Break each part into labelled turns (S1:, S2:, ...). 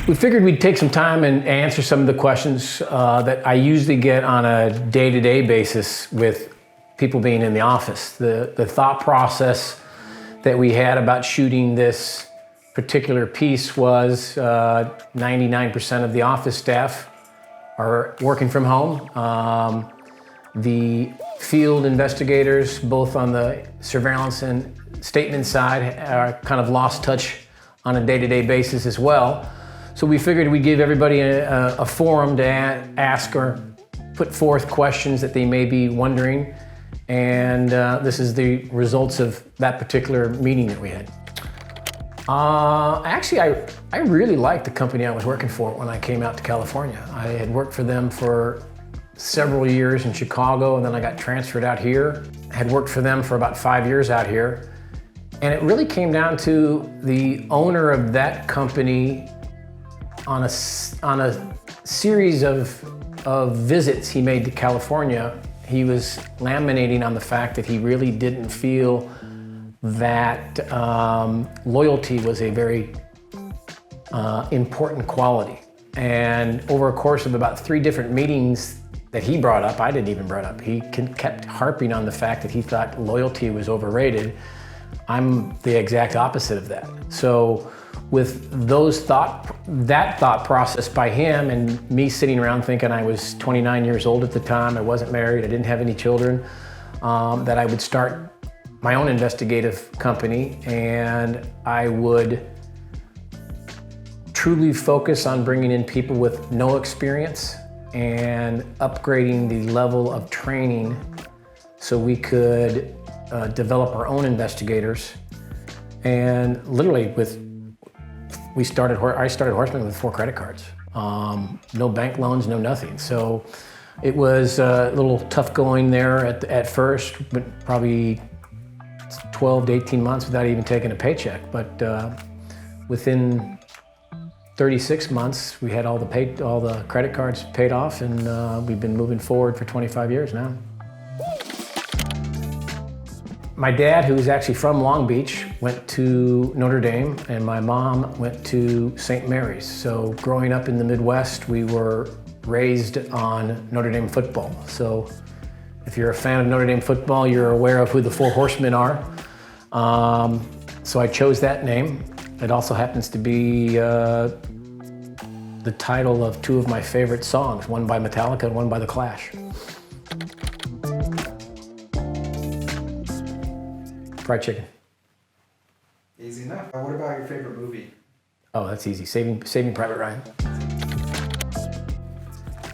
S1: We figured we'd take some time and answer some of the questions that I usually get on a day-to-day basis with people being in the office. The thought process that we had about shooting this particular piece was 99% of the office staff are working from home. The field investigators, both on the surveillance and statement side, are kind of lost touch on a day-to-day basis as well. So we figured we'd give everybody a forum to ask or put forth questions that they may be wondering. And this is the results of that particular meeting that we had. Actually, I really liked the company I was working for when I came out to California. I had worked for them for several years in Chicago, and then I got transferred out here. I had worked for them for about 5 years out here. And it really came down to the owner of that company on a series of visits he made to California. He was laminating on the fact that he really didn't feel that loyalty was a very important quality. And over a course of about 3 different meetings that he brought up, I didn't even bring up, he kept harping on the fact that he thought loyalty was overrated. I'm the exact opposite of that. So with that thought process by him and me sitting around thinking I was 29 years old at the time, I wasn't married, I didn't have any children, that I would start my own investigative company and I would truly focus on bringing in people with no experience and upgrading the level of training so we could develop our own investigators. And literally I started Horsemen with 4 credit cards. No bank loans, no nothing. So it was a little tough going there at first, but probably 12 to 18 months without even taking a paycheck. But within 36 months, we had all the credit cards paid off, and we've been moving forward for 25 years now. My dad, who was actually from Long Beach, went to Notre Dame, and my mom went to St. Mary's. So growing up in the Midwest, we were raised on Notre Dame football. So if you're a fan of Notre Dame football, you're aware of who the 4 Horsemen are. So I chose that name. It also happens to be the title of 2 of my favorite songs, one by Metallica and one by The Clash. Fried chicken.
S2: Easy enough. What about your favorite movie?
S1: Oh, that's easy. Saving Private Ryan.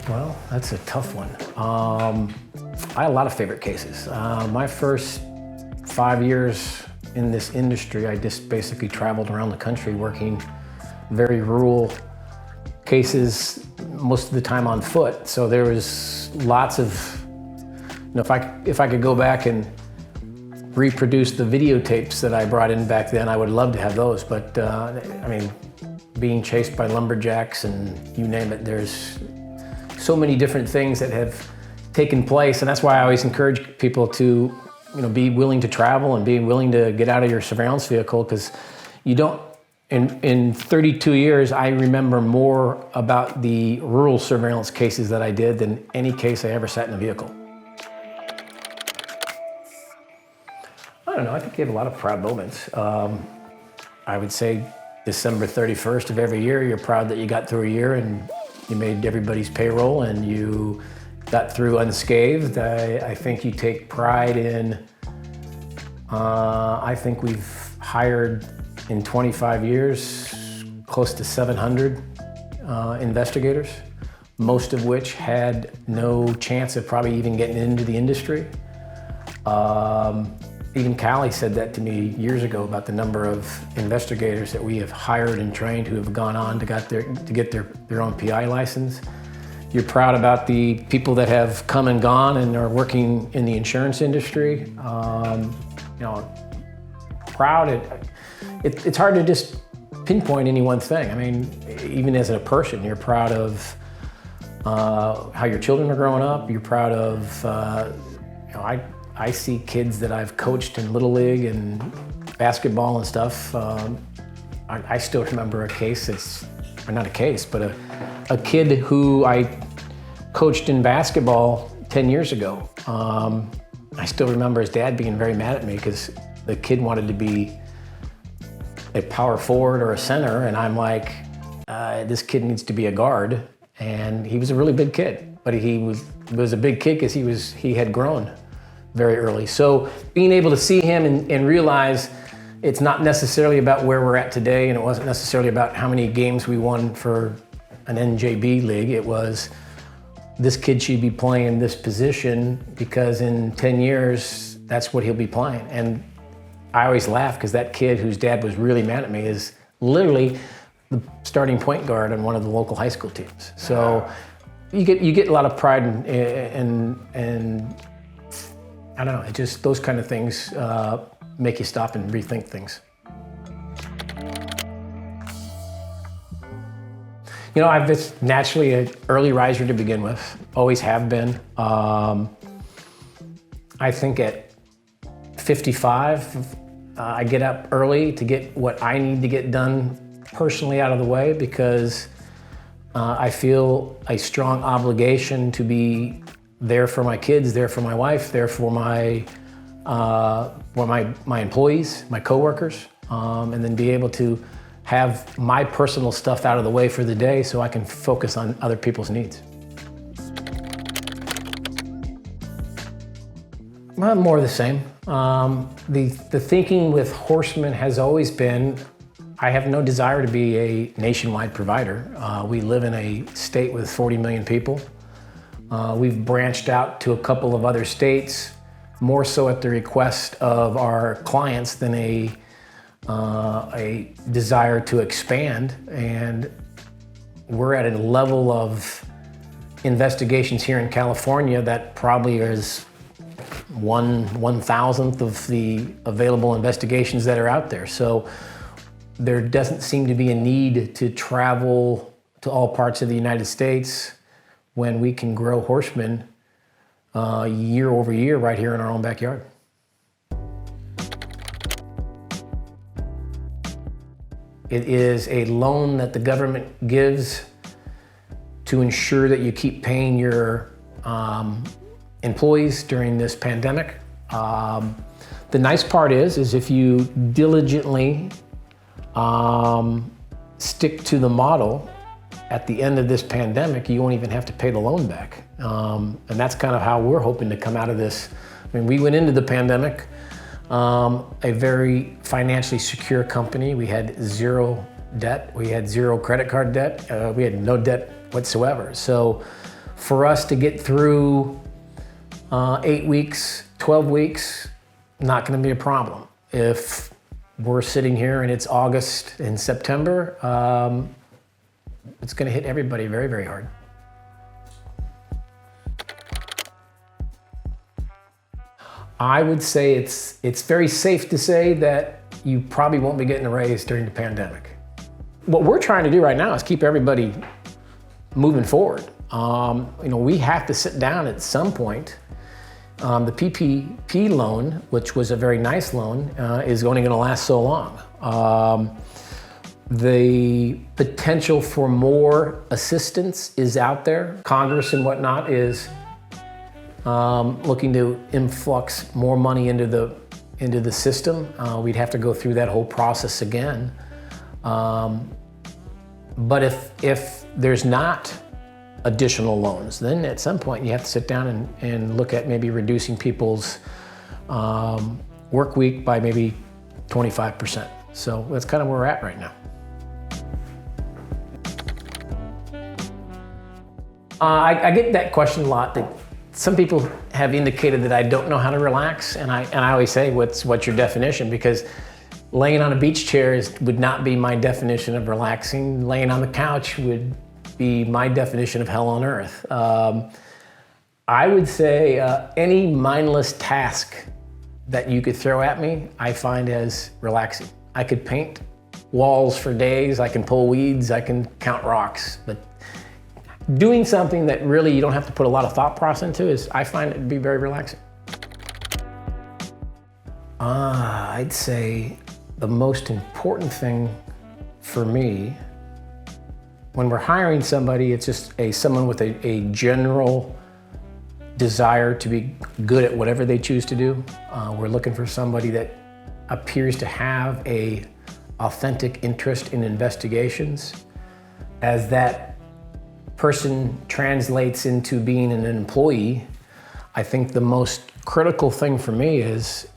S1: Well, that's a tough one. I had a lot of favorite cases. My first 5 years in this industry, I just basically traveled around the country working very rural cases, most of the time on foot. So there was lots of, if I could go back and reproduce the videotapes that I brought in back then, I would love to have those. But I mean, being chased by lumberjacks and you name it, there's so many different things that have taken place. And that's why I always encourage people to, be willing to travel and be willing to get out of your surveillance vehicle, because you don't, in 32 years, I remember more about the rural surveillance cases that I did than any case I ever sat in a vehicle. I don't know, I think you have a lot of proud moments. I would say December 31st of every year, you're proud that you got through a year and you made everybody's payroll and you got through unscathed. I think you take pride in, I think we've hired in 25 years close to 700 investigators, most of which had no chance of probably even getting into the industry. Even Callie said that to me years ago about the number of investigators that we have hired and trained who have gone on to get their own PI license. You're proud about the people that have come and gone and are working in the insurance industry. Proud. It's hard to just pinpoint any one thing. I mean, even as a person, you're proud of how your children are growing up. You're proud of, I see kids that I've coached in Little League and basketball and stuff. I still remember a case, or not a case, but a kid who I coached in basketball 10 years ago. I still remember his dad being very mad at me because the kid wanted to be a power forward or a center, and I'm like, this kid needs to be a guard. And he was a really big kid, but he was a big kid because he had grown very early. So being able to see him and realize it's not necessarily about where we're at today, and it wasn't necessarily about how many games we won for an NJB league. It was, this kid should be playing this position because in 10 years, that's what he'll be playing. And I always laugh because that kid whose dad was really mad at me is literally the starting point guard on one of the local high school teams. So you get a lot of pride and I don't know, it just, those kind of things make you stop and rethink things. You know, I'm just naturally an early riser to begin with, always have been. I think at 55, I get up early to get what I need to get done personally out of the way because I feel a strong obligation to be there for my kids, there for my wife, there for my employees, my coworkers, and then be able to have my personal stuff out of the way for the day so I can focus on other people's needs. Well, more of the same. The thinking with Horsemen has always been, I have no desire to be a nationwide provider. We live in a state with 40 million people. We've branched out to a couple of other states, more so at the request of our clients than a desire to expand. And we're at a level of investigations here in California that probably is 1/1000th of the available investigations that are out there. So there doesn't seem to be a need to travel to all parts of the United States when we can grow Horsemen year over year right here in our own backyard. It is a loan that the government gives to ensure that you keep paying your employees during this pandemic. The nice part is if you diligently stick to the model, at the end of this pandemic, you won't even have to pay the loan back. And that's kind of how we're hoping to come out of this. I mean, we went into the pandemic a very financially secure company. We had zero debt. We had zero credit card debt. We had no debt whatsoever. So for us to get through 8 weeks, 12 weeks, not going to be a problem. If we're sitting here and it's August and September, it's going to hit everybody very, very hard. I would say it's very safe to say that you probably won't be getting a raise during the pandemic. What we're trying to do right now is keep everybody moving forward. We have to sit down at some point. The PPP loan, which was a very nice loan, is only going to last so long. The potential for more assistance is out there. Congress and whatnot is looking to influx more money into the system. We'd have to go through that whole process again. But if there's not additional loans, then at some point you have to sit down and look at maybe reducing people's work week by maybe 25%. So that's kind of where we're at right now. I get that question a lot. That some people have indicated that I don't know how to relax, and I always say, what's your definition? Because laying on a beach chair would not be my definition of relaxing. Laying on the couch would be my definition of hell on earth. I would say any mindless task that you could throw at me, I find as relaxing. I could paint walls for days, I can pull weeds, I can count rocks, but doing something that really you don't have to put a lot of thought process into I find it to be very relaxing. I'd say the most important thing for me, when we're hiring somebody, it's just someone with a general desire to be good at whatever they choose to do. We're looking for somebody that appears to have a authentic interest in investigations. As that person translates into being an employee, I think the most critical thing for me is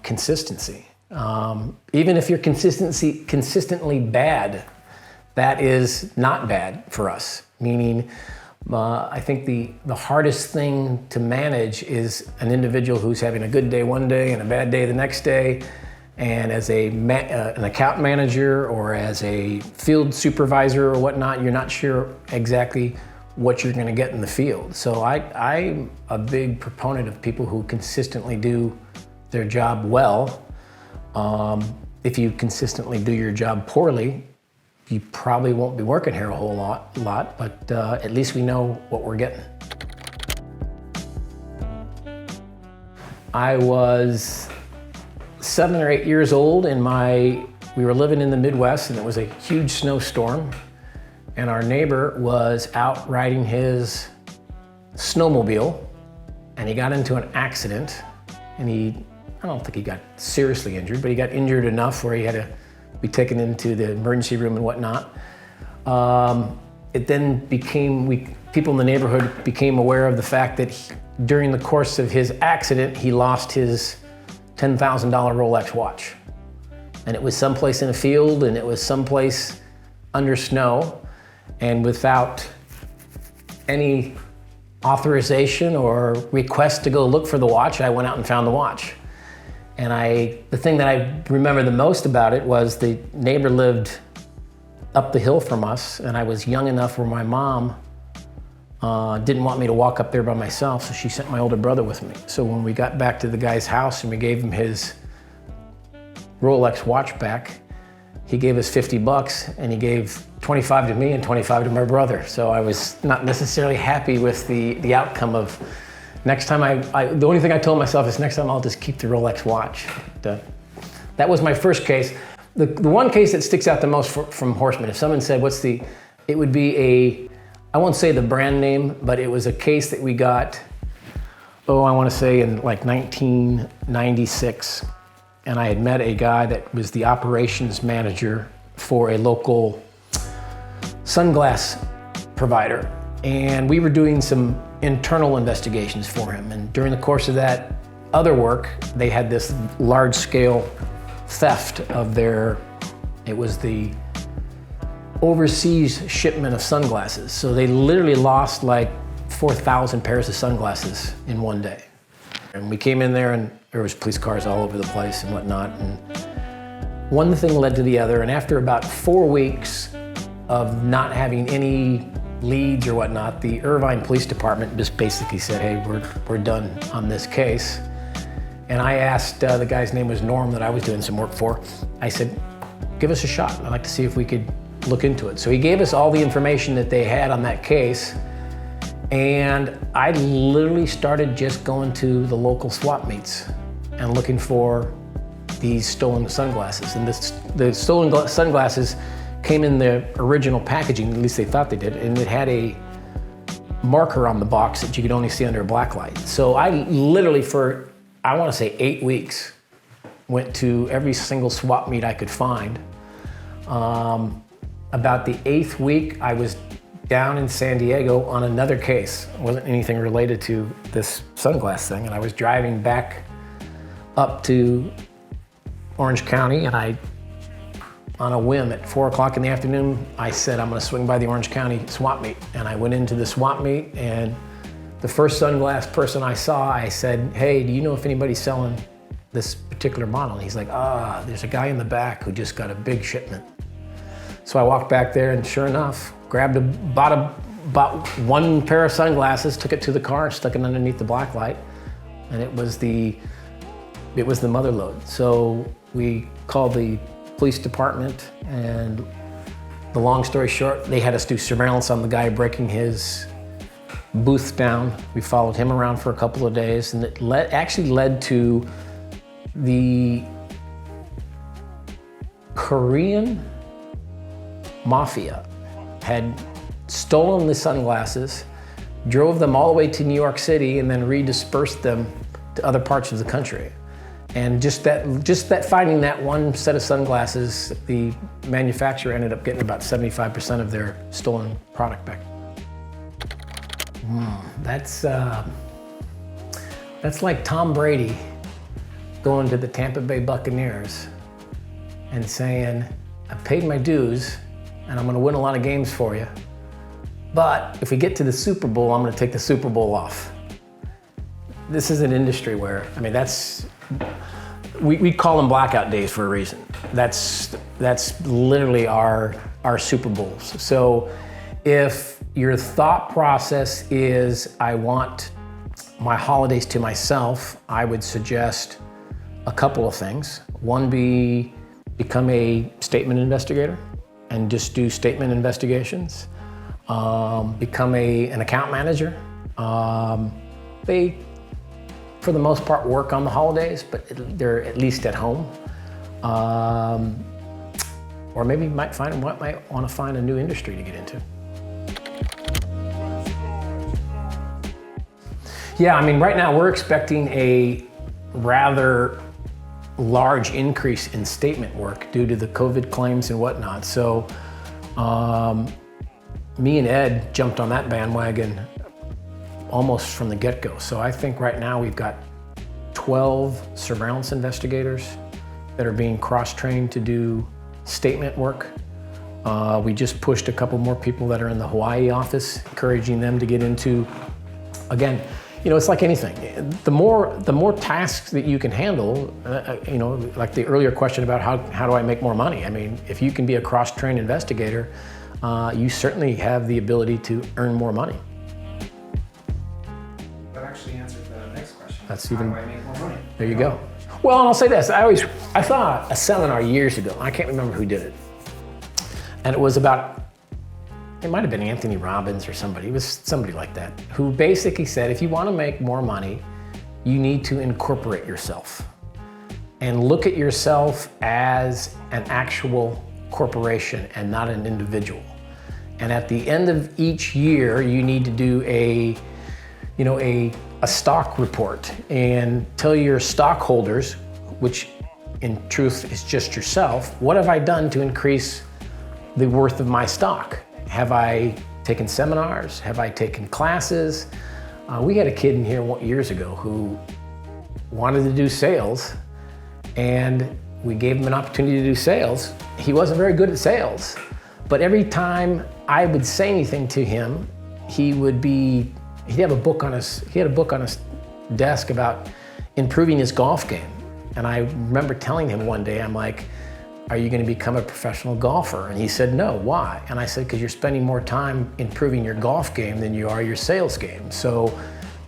S1: consistency. Even if you're consistently bad, that is not bad for us. Meaning, I think the hardest thing to manage is an individual who's having a good day one day and a bad day the next day. And as an account manager or as a field supervisor or whatnot, you're not sure exactly what you're going to get in the field. So I'm a big proponent of people who consistently do their job well. If you consistently do your job poorly, you probably won't be working here a whole lot, but at least we know what we're getting. I was 7 or 8 years old and we were living in the Midwest and it was a huge snowstorm and our neighbor was out riding his snowmobile and he got into an accident and I don't think he got seriously injured, but he got injured enough where he had to be taken into the emergency room and whatnot. It then people in the neighborhood became aware of the fact that during the course of his accident, he lost his $10,000 Rolex watch. And it was someplace in a field and it was someplace under snow. And without any authorization or request to go look for the watch, I went out and found the watch. And the thing that I remember the most about it was the neighbor lived up the hill from us, and I was young enough where my mom didn't want me to walk up there by myself, so she sent my older brother with me. So when we got back to the guy's house and we gave him his Rolex watch back, he gave us $50 and he gave 25 to me and 25 to my brother. So I was not necessarily happy with the outcome of next time. The only thing I told myself is next time I'll just keep the Rolex watch. That was my first case. The one case that sticks out the most from Horsemen, if someone said it would be I won't say the brand name, but it was a case that we got, I want to say in like 1996. And I had met a guy that was the operations manager for a local sunglass provider. And we were doing some internal investigations for him. And during the course of that other work, they had this large scale theft of it was the overseas shipment of sunglasses. So they literally lost like 4,000 pairs of sunglasses in one day. And we came in there and there was police cars all over the place and whatnot. And one thing led to the other. And after about 4 weeks of not having any leads or whatnot, the Irvine Police Department just basically said, hey, we're done on this case. And I asked, the guy's name was Norm that I was doing some work for. I said, give us a shot. I'd like to see if we could look into it. So he gave us all the information that they had on that case. And I literally started just going to the local swap meets and looking for these stolen sunglasses. And the stolen sunglasses came in the original packaging, at least they thought they did, and it had a marker on the box that you could only see under a black light. So I literally for, I want to say 8 weeks, went to every single swap meet I could find. About the 8th week, I was down in San Diego on another case. It wasn't anything related to this sunglass thing, and I was driving back up to Orange County, and on a whim at 4 o'clock in the afternoon, I said, I'm gonna swing by the Orange County swap meet. And I went into the swap meet, and the first sunglass person I saw, I said, hey, do you know if anybody's selling this particular model? And he's like, there's a guy in the back who just got a big shipment. So I walked back there, and sure enough, bought one pair of sunglasses, took it to the car, stuck it underneath the black light, and it was the mother lode. So we called the police department, and the long story short, they had us do surveillance on the guy breaking his booth down. We followed him around for a couple of days, and it actually led to the Korean mafia had stolen the sunglasses, drove them all the way to New York City, and then redispersed them to other parts of the country. And just that finding that one set of sunglasses, the manufacturer ended up getting about 75% of their stolen product back. That's like Tom Brady going to the Tampa Bay Buccaneers and saying, I paid my dues and I'm gonna win a lot of games for you, but if we get to the Super Bowl, I'm gonna take the Super Bowl off. This is an industry where, I mean, we call them blackout days for a reason. That's literally our Super Bowls. So if your thought process is, I want my holidays to myself, I would suggest a couple of things. One, become a statement investigator and just do statement investigations. Become an account manager. They, for the most part, work on the holidays, but they're at least at home. Or maybe you might want to find a new industry to get into. Yeah, I mean, right now we're expecting a rather large increase in statement work due to the COVID claims and whatnot. So me and Ed jumped on that bandwagon almost from the get-go. So I think right now we've got 12 surveillance investigators that are being cross-trained to do statement work. We just pushed a couple more people that are in the Hawaii office, encouraging them to get into, again, you know, it's like anything. The more tasks that you can handle, you know, like the earlier question about how do I make more money? I mean, if you can be a cross-trained investigator, you certainly have the ability to earn more money.
S2: That actually answered the next question.
S1: That's
S2: how
S1: even,
S2: do I make more money?
S1: There you go. Well, and I'll say this, I saw a seminar years ago, I can't remember who did it. And it was about, it might have been Anthony Robbins or somebody, it was somebody like that, who basically said, if you want to make more money, you need to incorporate yourself and look at yourself as an actual corporation and not an individual. And at the end of each year, you need to do a stock report and tell your stockholders, which in truth is just yourself, what have I done to increase the worth of my stock? Have I taken seminars? Have I taken classes? We had a kid in here years ago who wanted to do sales, and we gave him an opportunity to do sales. He wasn't very good at sales, but every time I would say anything to him, he had a book on his desk about improving his golf game. And I remember telling him one day, I'm like, are you going to become a professional golfer? And he said, no, why? And I said, because you're spending more time improving your golf game than you are your sales game. So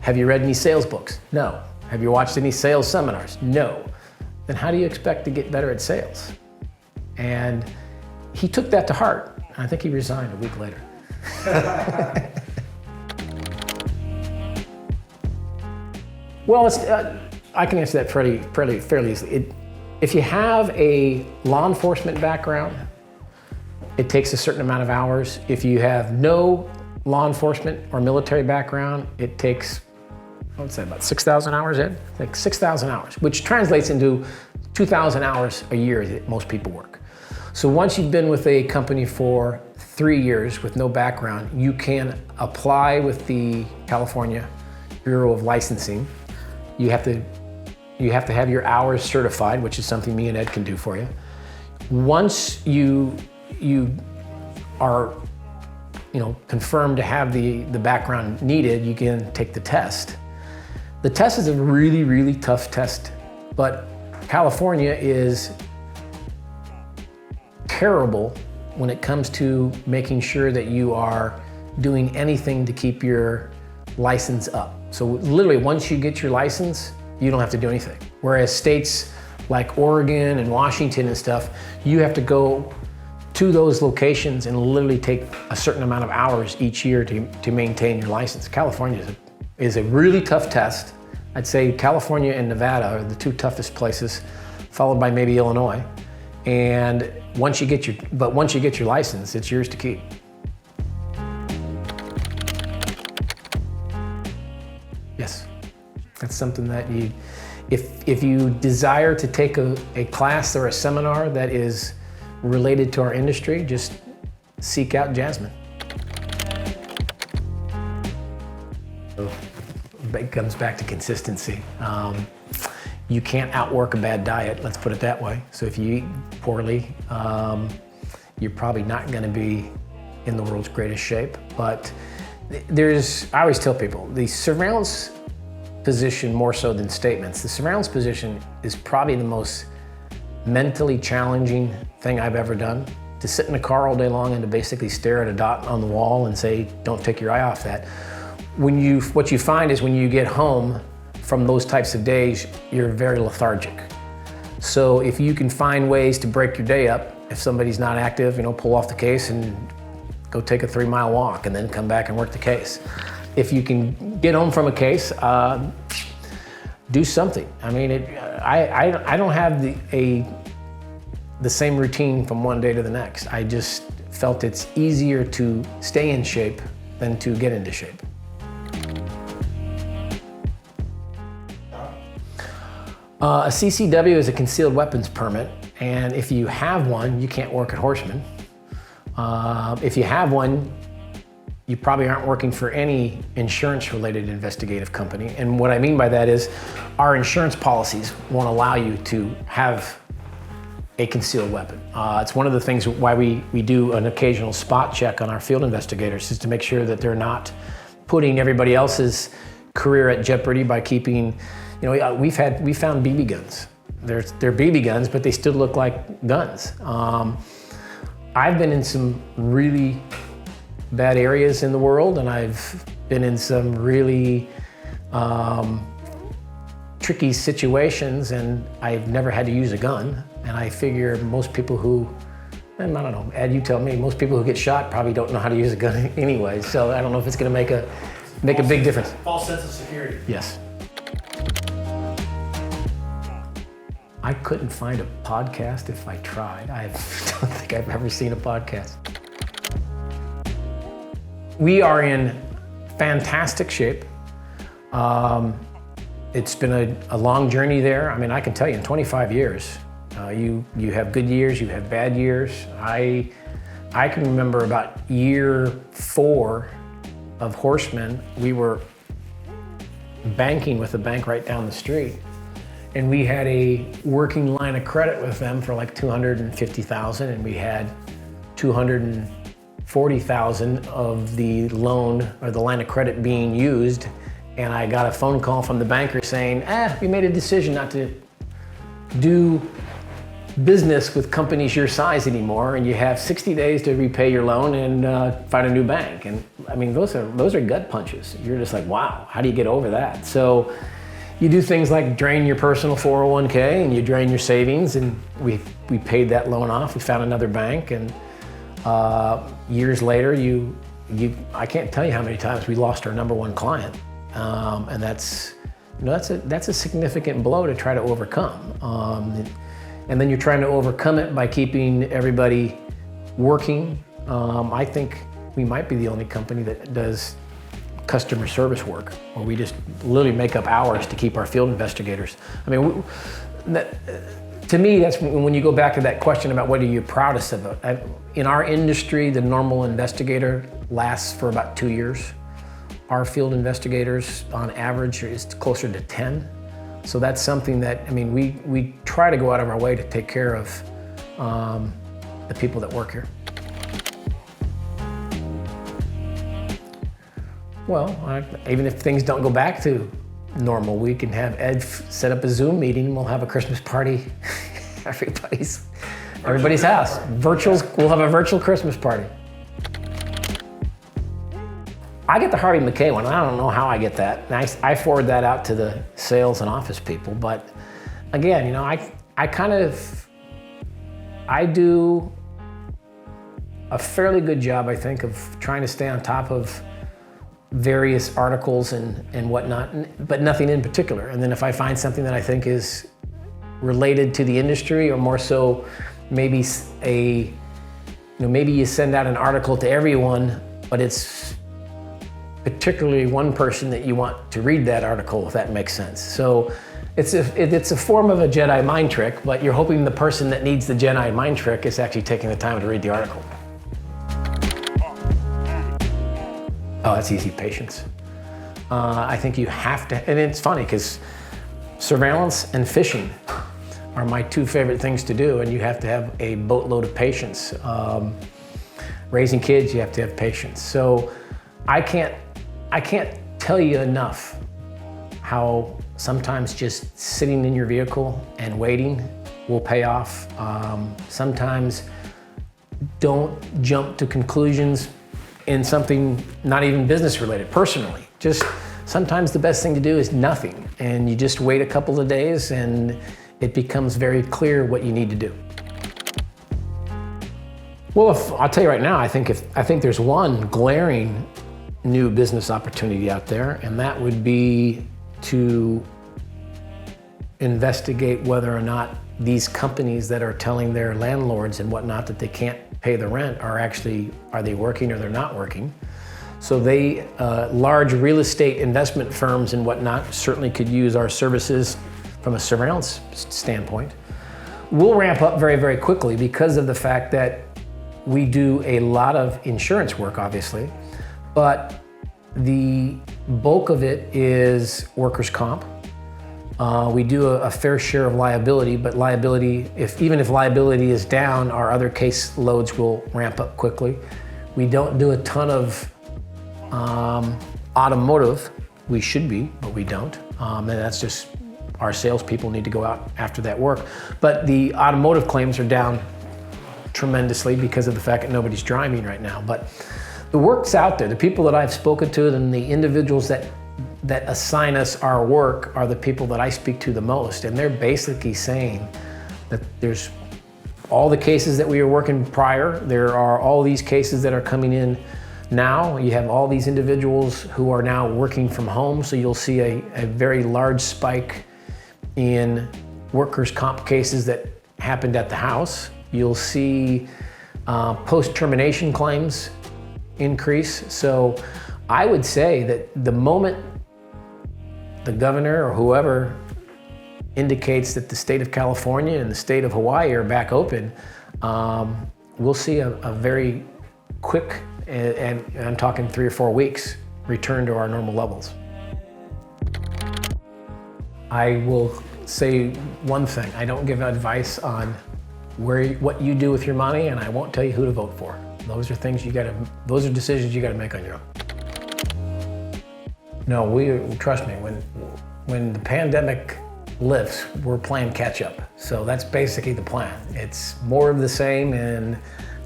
S1: have you read any sales books? No. Have you watched any sales seminars? No. Then how do you expect to get better at sales? And he took that to heart. I think he resigned a week later. Well, I can answer that fairly easily. If you have a law enforcement background, it takes a certain amount of hours. If you have no law enforcement or military background, it takes, I would say about 6,000 hours, Ed? Like 6,000 hours, which translates into 2,000 hours a year that most people work. So once you've been with a company for 3 years with no background, you can apply with the California Bureau of Licensing. You have to have your hours certified, which is something me and Ed can do for you. Once you are, confirmed to have the background needed, you can take the test. The test is a really, really tough test, but California is terrible when it comes to making sure that you are doing anything to keep your license up. So literally, once you get your license, you don't have to do anything. Whereas states like Oregon and Washington and stuff, you have to go to those locations and literally take a certain amount of hours each year to maintain your license. California is a really tough test. I'd say California and Nevada are the two toughest places, followed by maybe Illinois. And once you get your license, it's yours to keep. Yes, that's something that if you desire to take a class or a seminar that is related to our industry, just seek out Jasmine. It comes back to consistency. You can't outwork a bad diet, let's put it that way. So if you eat poorly, you're probably not gonna be in the world's greatest shape. But I always tell people, the surveillance position more so than statements, the surveillance position is probably the most mentally challenging thing I've ever done. To sit in a car all day long and to basically stare at a dot on the wall and say, don't take your eye off that. What you find is when you get home from those types of days, you're very lethargic. So if you can find ways to break your day up, if somebody's not active, pull off the case and go take a 3-mile walk and then come back and work the case. If you can get home from a case, do something. I mean, I don't have the same routine from one day to the next. I just felt it's easier to stay in shape than to get into shape. A CCW is a concealed weapons permit, and if you have one, you can't work at Horsemen. If you have one, you probably aren't working for any insurance-related investigative company. And what I mean by that is our insurance policies won't allow you to have a concealed weapon. It's one of the things why we do an occasional spot check on our field investigators, is to make sure that they're not putting everybody else's career at jeopardy by keeping, we found BB guns. They're BB guns, but they still look like guns. I've been in some really bad areas in the world, and I've been in some really tricky situations, and I've never had to use a gun. And I figure most people who, and I don't know, Ed, you tell me, most people who get shot probably don't know how to use a gun anyway. So I don't know if it's going to make a big difference.
S3: False sense of security.
S1: Yes. I couldn't find a podcast if I tried. I don't think I've ever seen a podcast. We are in fantastic shape. It's been a long journey there. I mean, I can tell you in 25 years, you have good years, you have bad years. I can remember about year 4 of Horsemen, we were banking with a bank right down the street. And we had a working line of credit with them for like $250,000, and we had $240,000 of the loan or the line of credit being used. And I got a phone call from the banker saying, we made a decision not to do business with companies your size anymore, and you have 60 days to repay your loan and find a new bank. And I mean, those are gut punches. You're just like, wow, how do you get over that? So you do things like drain your personal 401k and you drain your savings, and we paid that loan off. We found another bank, and years later, I can't tell you how many times we lost our #1 client, and that's a significant blow to try to overcome. And then you're trying to overcome it by keeping everybody working. I think we might be the only company that does customer service work, where we just literally make up hours to keep our field investigators. I mean, to me, that's when you go back to that question about what are you proudest of. In our industry, the normal investigator lasts for about 2 years. Our field investigators, on average, is closer to 10. So that's something that, I mean, we try to go out of our way to take care of the people that work here. Well, even if things don't go back to normal, we can have Ed set up a Zoom meeting. We'll have a Christmas party. Everybody's house. We'll have a virtual Christmas party. I get the Harvey McKay one. I don't know how I get that. And I forward that out to the sales and office people. But again, I do a fairly good job, I think, of trying to stay on top of various articles and whatnot, but nothing in particular. And then if I find something that I think is related to the industry, or more so maybe maybe you send out an article to everyone, but it's particularly one person that you want to read that article, if that makes sense. So it's a form of a Jedi mind trick, but you're hoping the person that needs the Jedi mind trick is actually taking the time to read the article. Oh, that's easy, patience. I think you have to, and it's funny because surveillance and fishing are my two favorite things to do, and you have to have a boatload of patience. Raising kids, you have to have patience. So I can't tell you enough how sometimes just sitting in your vehicle and waiting will pay off. Sometimes don't jump to conclusions in something not even business related, personally. Just sometimes the best thing to do is nothing, and you just wait a couple of days and it becomes very clear what you need to do. Well, I'll tell you right now, I think there's one glaring new business opportunity out there, and that would be to investigate whether or not these companies that are telling their landlords and whatnot that they can't pay the rent are they working or they're not working. So large real estate investment firms and whatnot certainly could use our services from a surveillance standpoint. We'll ramp up very, very quickly because of the fact that we do a lot of insurance work, obviously, but the bulk of it is workers' comp. We do a fair share of liability, but liability, even if liability is down, our other case loads will ramp up quickly. We don't do a ton of automotive. We should be, but we don't. And that's just our salespeople need to go out after that work. But the automotive claims are down tremendously because of the fact that nobody's driving right now. But the work's out there. The people that I've spoken to and the individuals that assign us our work are the people that I speak to the most. And they're basically saying that there's all the cases that we were working prior, there are all these cases that are coming in now. You have all these individuals who are now working from home, so you'll see a very large spike in workers' comp cases that happened at the house. You'll see post-termination claims increase. So I would say that the moment the governor or whoever indicates that the state of California and the state of Hawaii are back open, we'll see a very quick, and I'm talking 3 or 4 weeks, return to our normal levels. I will say one thing: I don't give advice on what you do with your money, and I won't tell you who to vote for. Those are things those are decisions you got to make on your own. No, trust me, when the pandemic lifts, we're playing catch up. So that's basically the plan. It's more of the same, and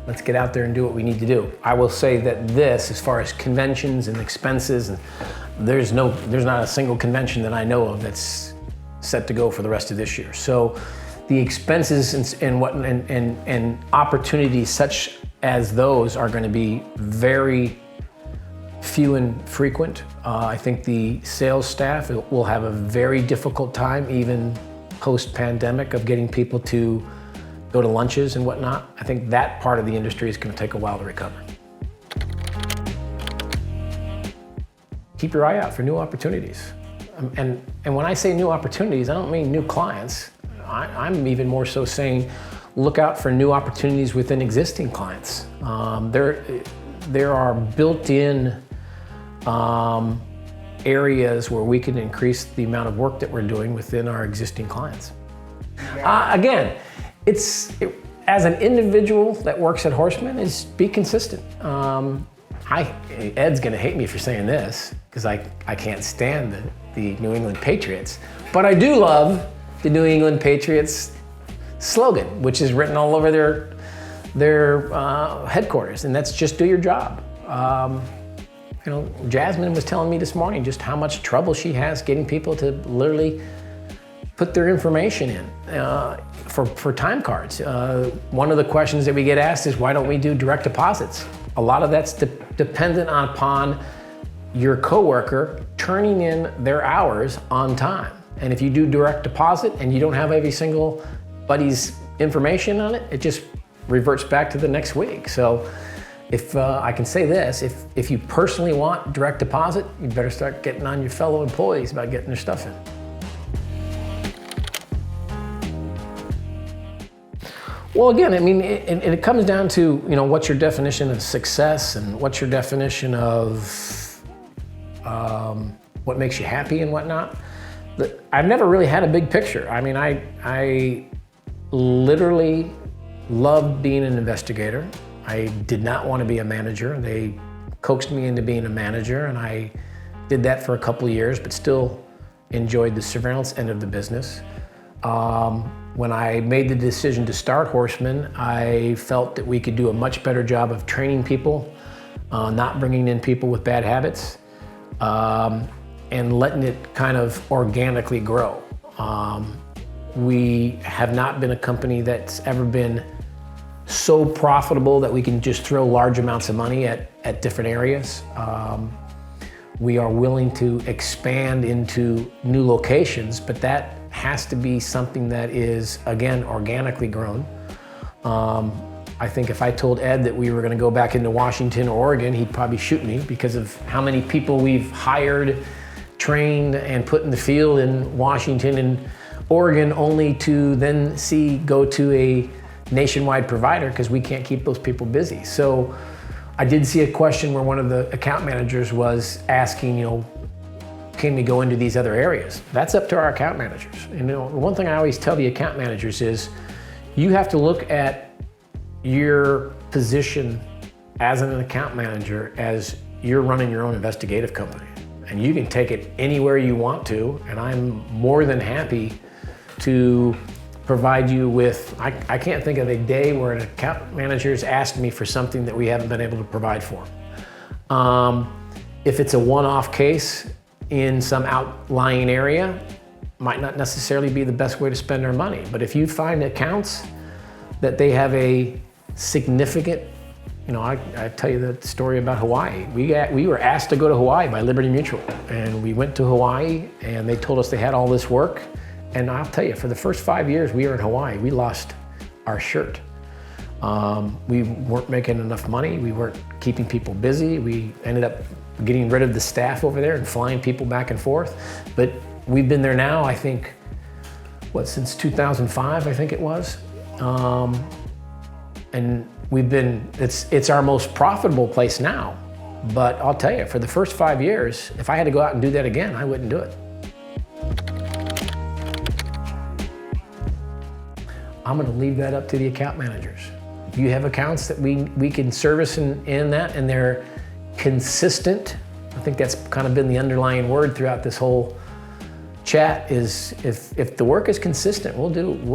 S1: let's get out there and do what we need to do. I will say that as far as conventions and expenses, and there's not a single convention that I know of that's set to go for the rest of this year. So the expenses and opportunities such as those are going to be very few and frequent. I think the sales staff will have a very difficult time, even post-pandemic, of getting people to go to lunches and whatnot. I think that part of the industry is going to take a while to recover. Keep your eye out for new opportunities. And when I say new opportunities, I don't mean new clients. I'm even more so saying look out for new opportunities within existing clients. There are built-in areas where we can increase the amount of work that we're doing within our existing clients. Again, as an individual that works at Horsemen, is be consistent. Ed's gonna hate me for saying this because I can't stand the New England Patriots, but I do love the New England Patriots slogan, which is written all over their headquarters, and that's just do your job. Jasmine was telling me this morning just how much trouble she has getting people to literally put their information in for time cards. One of the questions that we get asked is, why don't we do direct deposits? A lot of that's dependent upon your coworker turning in their hours on time. And if you do direct deposit and you don't have every single buddy's information on it, it just reverts back to the next week. So if I can say this, if you personally want direct deposit, you better start getting on your fellow employees about getting their stuff in. Well, again, I mean, it comes down to, what's your definition of success and what's your definition of what makes you happy and whatnot. I've never really had a big picture. I mean, I literally loved being an investigator. I did not want to be a manager. They coaxed me into being a manager, and I did that for a couple of years, but still enjoyed the surveillance end of the business. When I made the decision to start Horsemen, I felt that we could do a much better job of training people, not bringing in people with bad habits, and letting it kind of organically grow. We have not been a company that's ever been so profitable that we can just throw large amounts of money at different areas. We are willing to expand into new locations, but that has to be something that is, again, organically grown. I think if I told Ed that we were gonna go back into Washington or Oregon, he'd probably shoot me because of how many people we've hired, trained, and put in the field in Washington and Oregon, only to then go to a nationwide provider because we can't keep those people busy. So I did see a question where one of the account managers was asking, can we go into these other areas? That's up to our account managers. And one thing I always tell the account managers is you have to look at your position as an account manager as you're running your own investigative company. And you can take it anywhere you want to, and I'm more than happy to provide you with, I can't think of a day where an account manager's asked me for something that we haven't been able to provide for them. If it's a one-off case in some outlying area, might not necessarily be the best way to spend our money. But if you find accounts that they have a significant, I tell you the story about Hawaii. We were asked to go to Hawaii by Liberty Mutual, and we went to Hawaii, and they told us they had all this work. And I'll tell you, for the first 5 years we were in Hawaii, we lost our shirt. We weren't making enough money. We weren't keeping people busy. We ended up getting rid of the staff over there and flying people back and forth. But we've been there now, I think, since 2005, I think it was. And it's our most profitable place now. But I'll tell you, for the first 5 years, if I had to go out and do that again, I wouldn't do it. I'm gonna leave that up to the account managers. If you have accounts that we can service in that, and they're consistent, I think that's kind of been the underlying word throughout this whole chat, is if the work is consistent, we'll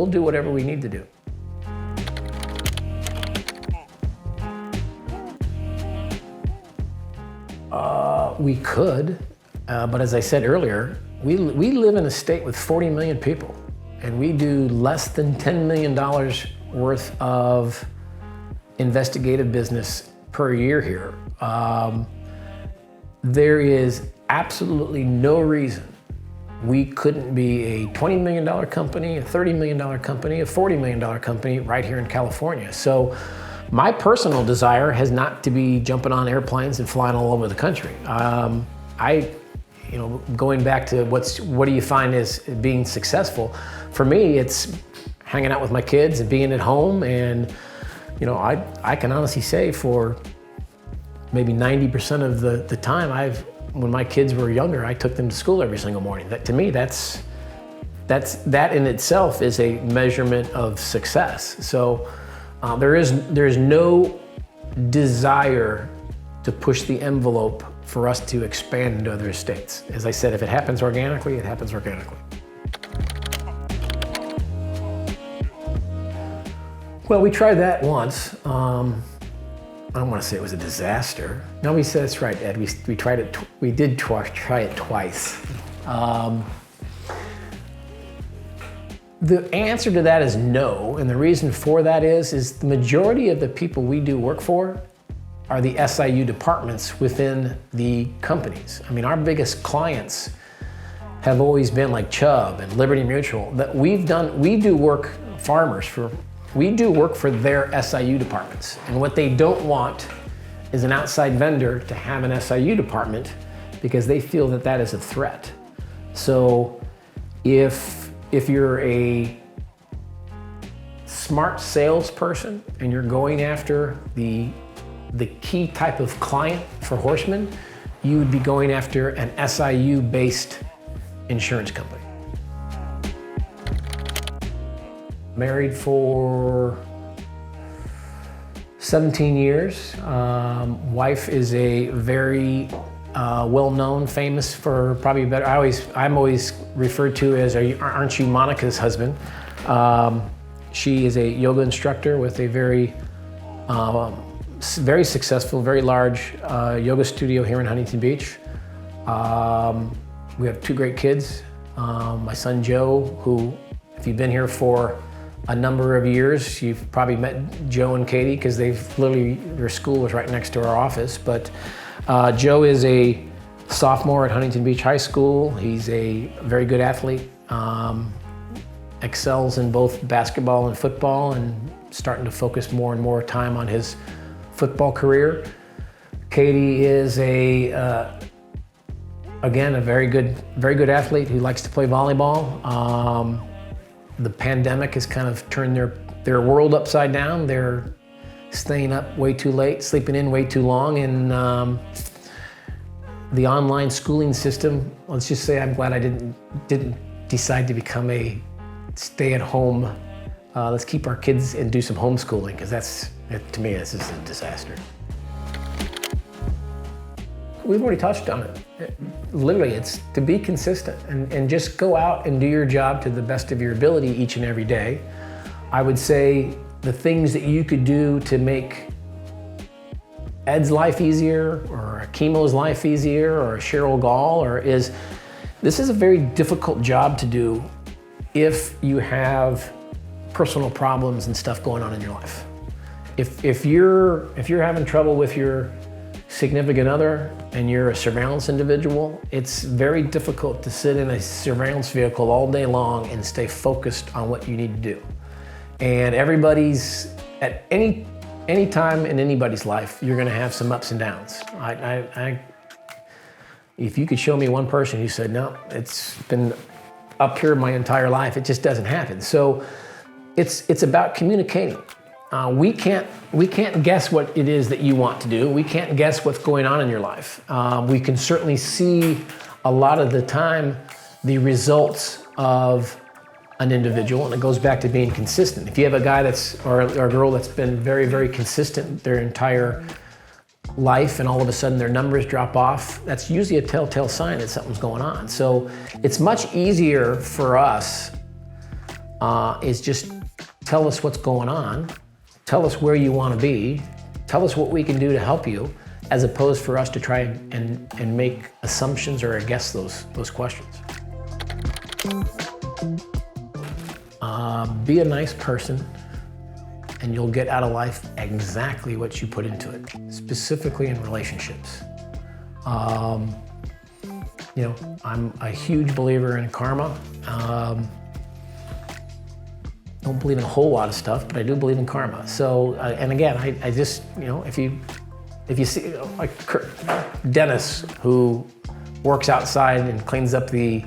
S1: do whatever we need to do. We could, but as I said earlier, we live in a state with 40 million people, and we do less than $10 million worth of investigative business per year here. There is absolutely no reason we couldn't be a $20 million company, a $30 million company, a $40 million company right here in California. So my personal desire has not to be jumping on airplanes and flying all over the country. Going back to what do you find as being successful? For me, it's hanging out with my kids and being at home. And I can honestly say for maybe 90% of the time, when my kids were younger, I took them to school every single morning. That, to me, that in itself is a measurement of success. So there is no desire to push the envelope for us to expand into other states. As I said, if it happens organically, it happens organically. Well, we tried that once. I don't want to say it was a disaster. No, we said it's right, Ed. We tried it. We did try it twice. The answer to that is no, and the reason for that is the majority of the people we do work for are the SIU departments within the companies. I mean, our biggest clients have always been like Chubb and Liberty Mutual. We do work farmers for we do work for their SIU departments. And what they don't want is an outside vendor to have an SIU department because they feel that that is a threat. So if you're a smart salesperson and you're going after the key type of client for Horsemen, you would be going after an SIU-based insurance company. Married for 17 years. Wife is a very well-known, famous for probably better. I'm always referred to as, aren't you Monica's husband? She is a yoga instructor with a very successful, very large yoga studio here in Huntington Beach. We have two great kids. My son Joe, who, if you've been here for a number of years, you've probably met Joe and Katie because their school was right next to our office. But Joe is a sophomore at Huntington Beach High School. He's a very good athlete, excels in both basketball and football, and starting to focus more and more time on his football career. Katie is again, a very good athlete who likes to play volleyball. The pandemic has kind of turned their world upside down. They're staying up way too late, sleeping in way too long, and the online schooling system, let's just say I'm glad I didn't decide to become a stay-at-home, let's keep our kids and do some homeschooling, because to me, this is a disaster. We've already touched on it. Literally, it's to be consistent and just go out and do your job to the best of your ability each and every day. I would say the things that you could do to make Ed's life easier, or a Chemo's life easier, or a Cheryl Gall, this is a very difficult job to do if you have personal problems and stuff going on in your life. If you're having trouble with your significant other and you're a surveillance individual, it's very difficult to sit in a surveillance vehicle all day long and stay focused on what you need to do. And everybody's, at any time in anybody's life, you're gonna have some ups and downs. If you could show me one person who said, no, it's been up here my entire life, it just doesn't happen. So it's about communicating. We can't guess what it is that you want to do. We can't guess what's going on in your life. We can certainly see a lot of the time the results of an individual, and it goes back to being consistent. If you have a guy or a girl that's been very, very consistent their entire life, and all of a sudden their numbers drop off, that's usually a telltale sign that something's going on. So it's much easier for us is just tell us what's going on. Tell us where you want to be. Tell us what we can do to help you, as opposed for us to try and make assumptions or guess those questions. Be a nice person, and you'll get out of life exactly what you put into it, specifically in relationships. I'm a huge believer in karma. Don't believe in a whole lot of stuff, but I do believe in karma. So, and again, I just, if you see like Dennis, who works outside and cleans up the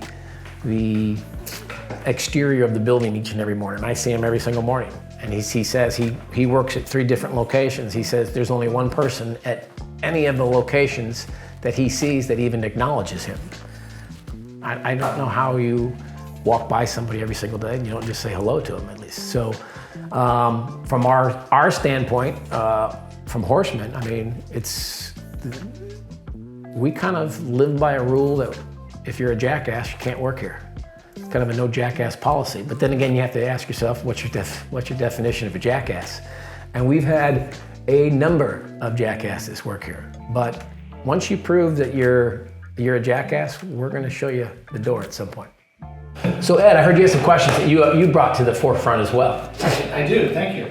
S1: exterior of the building each and every morning. I see him every single morning, and he says he works at 3 different locations. He says there's only one person at any of the locations that he sees that even acknowledges him. I don't know how you walk by somebody every single day and you don't just say hello to them at least. So from our standpoint, from Horsemen, I mean, we kind of live by a rule that if you're a jackass, you can't work here. It's kind of a no jackass policy. But then again, you have to ask yourself, what's your definition of a jackass? And we've had a number of jackasses work here. But once you prove that you're a jackass, we're going to show you the door at some point. So Ed, I heard you have some questions that you brought to the forefront as well.
S3: I do, thank you.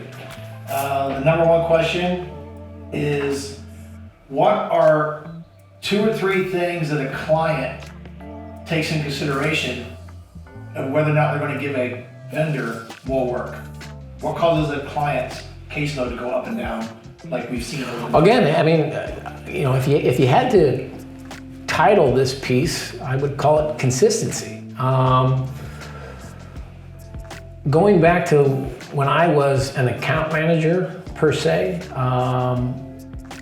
S3: The number one question is, what are 2 or 3 things that a client takes in consideration of whether or not they're going to give a vendor more work? What causes a client's caseload to go up and down like we've seen over the
S1: Again, I mean, if you had to title this piece, I would call it consistency. Going back to when I was an account manager per se,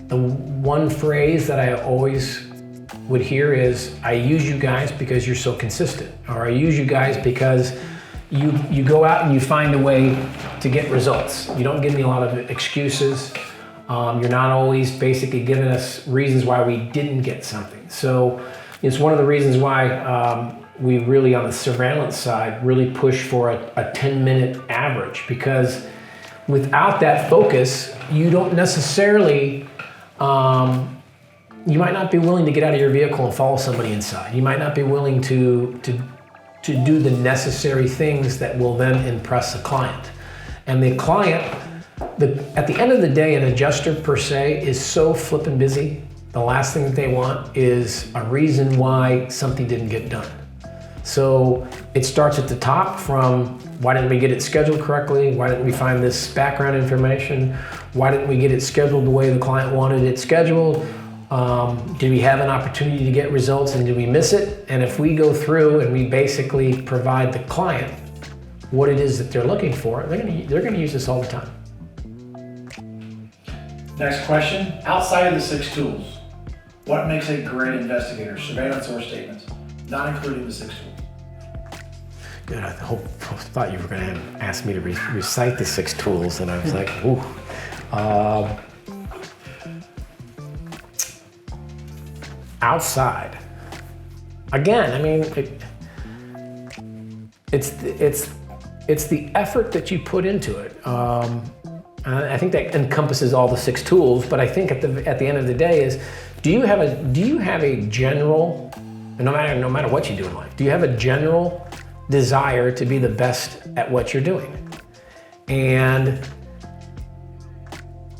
S1: the one phrase that I always would hear is, I use you guys because you're so consistent, or I use you guys because you go out and you find a way to get results. You don't give me a lot of excuses. You're not always basically giving us reasons why we didn't get something. So it's one of the reasons why we really, on the surveillance side, really push for a 10-minute average, because without that focus, you don't necessarily, you might not be willing to get out of your vehicle and follow somebody inside. You might not be willing to do the necessary things that will then impress the client. And the client, at the end of the day, an adjuster per se is so flippin' busy. The last thing that they want is a reason why something didn't get done. So it starts at the top from, why didn't we get it scheduled correctly? Why didn't we find this background information? Why didn't we get it scheduled the way the client wanted it scheduled? Did we have an opportunity to get results and did we miss it? And if we go through and we basically provide the client what it is that they're looking for, they're gonna use this all the time.
S3: Next question. Outside of the 6 tools, what makes a great investigator? Surveillance or statements? Not including the 6 tools.
S1: Good, I thought you were gonna ask me to recite the 6 tools, and I was like, ooh. Outside. Again, I mean, it's the effort that you put into it. And I think that encompasses all the 6 tools, but I think at the end of the day is, do you have a general, no matter what you do in life, do you have a general desire to be the best at what you're doing? And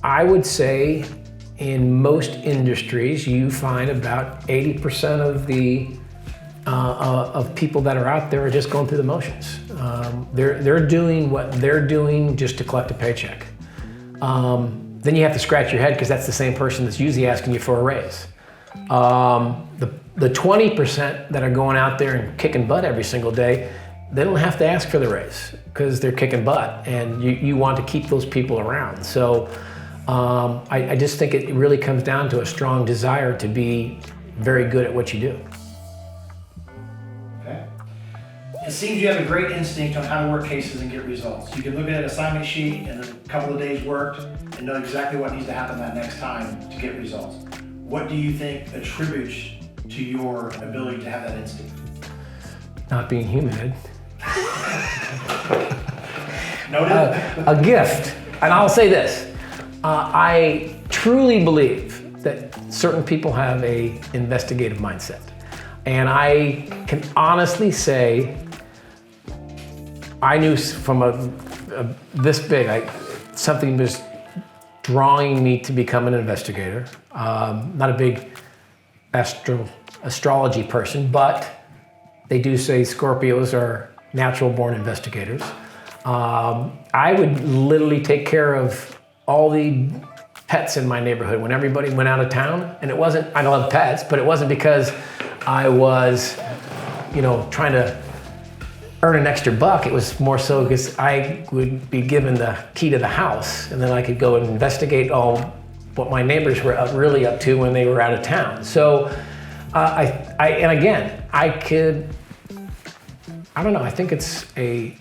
S1: I would say in most industries, you find about 80% of the of people that are out there are just going through the motions. They're doing what they're doing just to collect a paycheck. Then you have to scratch your head, because that's the same person that's usually asking you for a raise. The 20% that are going out there and kicking butt every single day, they don't have to ask for the raise because they're kicking butt, and you want to keep those people around. So I just think it really comes down to a strong desire to be very good at what you do.
S3: Okay. It seems you have a great instinct on how to work cases and get results. You can look at an assignment sheet and a couple of days worked and know exactly what needs to happen that next time to get results. What do you think attributes to your ability to have that instinct?
S1: Not being human, Ed.
S3: Noted.
S1: A gift. And I'll say this. I truly believe that certain people have a investigative mindset. And I can honestly say, I knew from this big, something was drawing me to become an investigator. Not a big astrology person, but they do say Scorpios are natural born investigators. I would literally take care of all the pets in my neighborhood when everybody went out of town. And it wasn't, I love pets, but it wasn't because I was, trying to earn an extra buck. It was more so because I would be given the key to the house, and then I could go and investigate all what my neighbors were really up to when they were out of town. So I don't know, I think it's a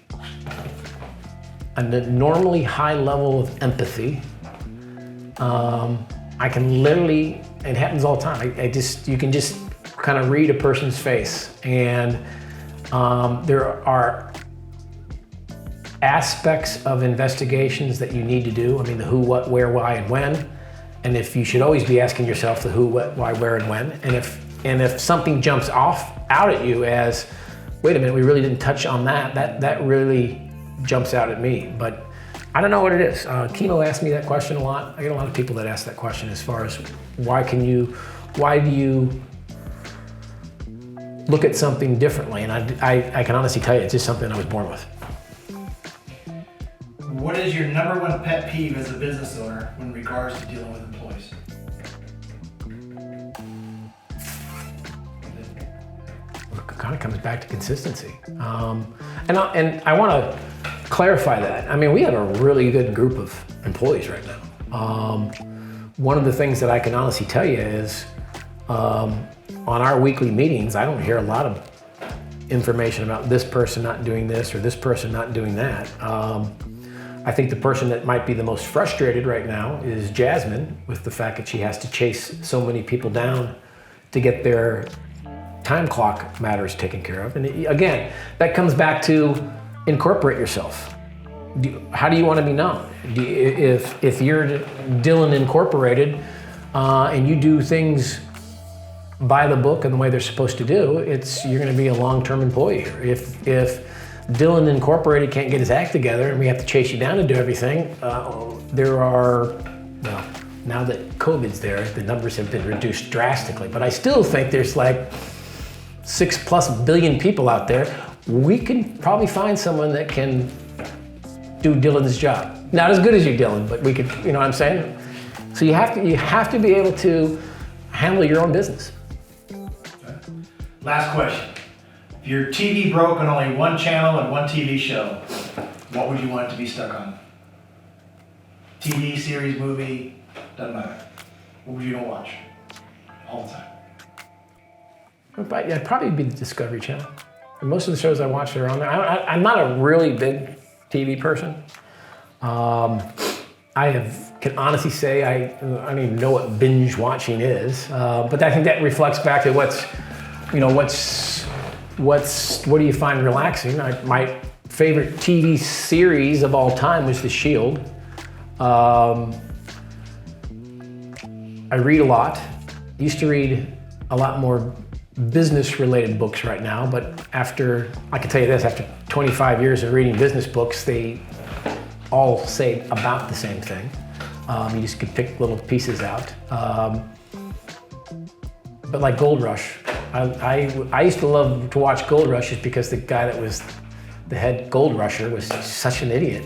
S1: normally high level of empathy. I can literally, it happens all the time. You can just kind of read a person's face, and there are aspects of investigations that you need to do. I mean, the who, what, where, why, and when. And if you should always be asking yourself the who, what, why, where, and when. And if something jumps out at you as, wait a minute, we really didn't touch on that really jumps out at me. But I don't know what it is. Kimo asked me that question a lot. I get a lot of people that ask that question as far as why do you look at something differently? And I can honestly tell you, it's just something I was born with.
S3: What is is your number one pet peeve as a business owner when regards to dealing with employees?
S1: It kind of comes back to consistency. And I want to clarify that. I mean, we have a really good group of employees right now. One of the things that I can honestly tell you is on our weekly meetings, I don't hear a lot of information about this person not doing this or this person not doing that. I think the person that might be the most frustrated right now is Jasmine, with the fact that she has to chase so many people down to get their time clock matters taken care of. And again, that comes back to incorporate yourself. How do you want to be known? If you're Dylan Incorporated and you do things by the book and the way they're supposed to do, you're going to be a long-term employee here. If Dylan Incorporated can't get his act together and we have to chase you down to do everything, there are, well, now that COVID's there, the numbers have been reduced drastically, but I still think there's like 6+ billion people out there. We can probably find someone that can do Dylan's job. Not as good as you, Dylan, but we could, you know what I'm saying? So you have to be able to handle your own business.
S3: Last question. If your TV broke on only one channel and one TV show, what would you want it to be stuck on? TV, series, movie, doesn't matter. What would you don't watch all the time?
S1: It'd probably be the Discovery Channel. And most of the shows I watch are on there. I'm not a really big TV person. Can honestly say I don't even know what binge watching is. But I think that reflects back to what do you find relaxing? My favorite TV series of all time was The Shield. I read a lot. Used to read a lot more business-related books right now, but I can tell you this, after 25 years of reading business books, they all say about the same thing. You just could pick little pieces out. But like Gold Rush, I used to love to watch Gold Rush just because the guy that was the head gold rusher was such an idiot.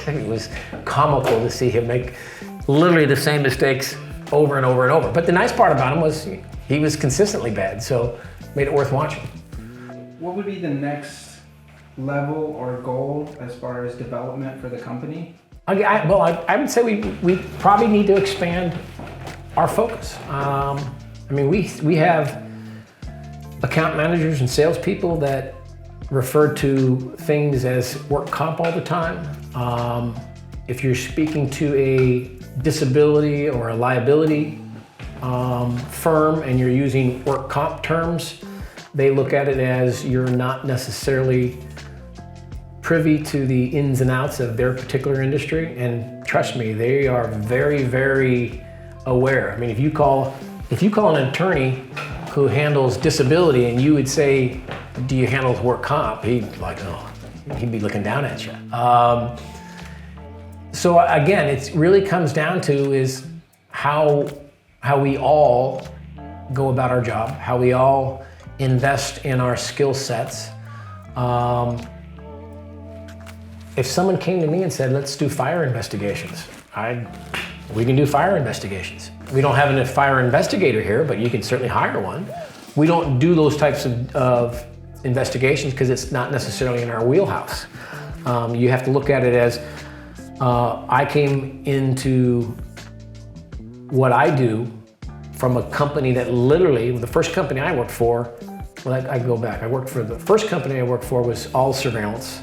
S1: It was comical to see him make literally the same mistakes over and over and over. But the nice part about him was he was consistently bad, so made it worth watching.
S2: What would be the next level or goal as far as development for the company?
S1: I would say we probably need to expand our focus. I mean, we have account managers and salespeople that refer to things as work comp all the time. If you're speaking to a disability or a liability firm and you're using work comp terms, they look at it as you're not necessarily privy to the ins and outs of their particular industry. And trust me, they are very, very aware. I mean, if you call an attorney who handles disability and you would say, do you handle work comp? He'd be looking down at you. So again, it really comes down to is how we all go about our job, how we all invest in our skill sets. If someone came to me and said, let's do fire investigations, we can do fire investigations. We don't have a fire investigator here, but you can certainly hire one. We don't do those types of investigations because it's not necessarily in our wheelhouse. You have to look at it as, I came into what I do from a company that literally, the first company I worked for, the first company I worked for was all surveillance,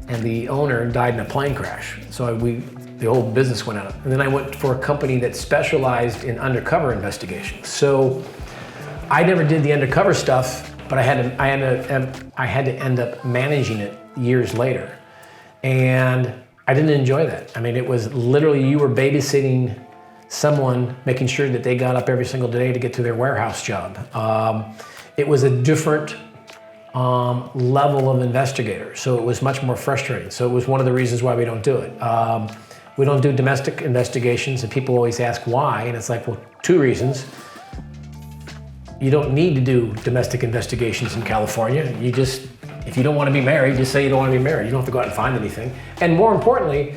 S1: and the owner died in a plane crash. So the whole business went out. And then I went for a company that specialized in undercover investigations. So I never did the undercover stuff, but I had to end up managing it years later. And I didn't enjoy that. I mean, it was literally you were babysitting someone, making sure that they got up every single day to get to their warehouse job. It was a different level of investigator, so it was much more frustrating. So it was one of the reasons why we don't do it. We don't do domestic investigations, and people always ask why, and it's like, well, two reasons. You don't need to do domestic investigations in California. If you don't want to be married, just say you don't want to be married. You don't have to go out and find anything. And more importantly,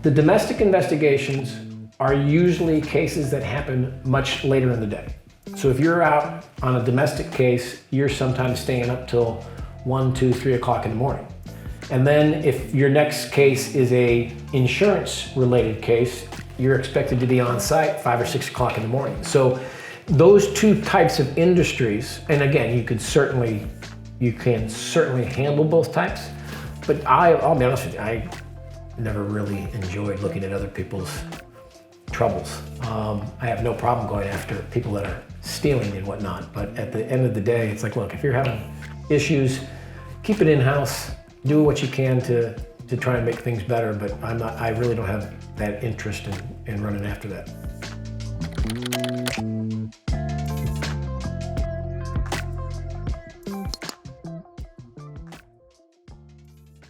S1: The domestic investigations are usually cases that happen much later in the day. So if you're out on a domestic case, you're sometimes staying up till 1, 2, 3 o'clock in the morning. And then if your next case is a insurance related case, you're expected to be on site 5 or 6 o'clock in the morning. So those two types of industries, and again, you can certainly handle both types, but I'll be honest with you, I never really enjoyed looking at other people's troubles. I have no problem going after people that are stealing and whatnot, but at the end of the day, it's like, look, if you're having issues, keep it in-house, do what you can to try and make things better, but I really don't have that interest in running after that.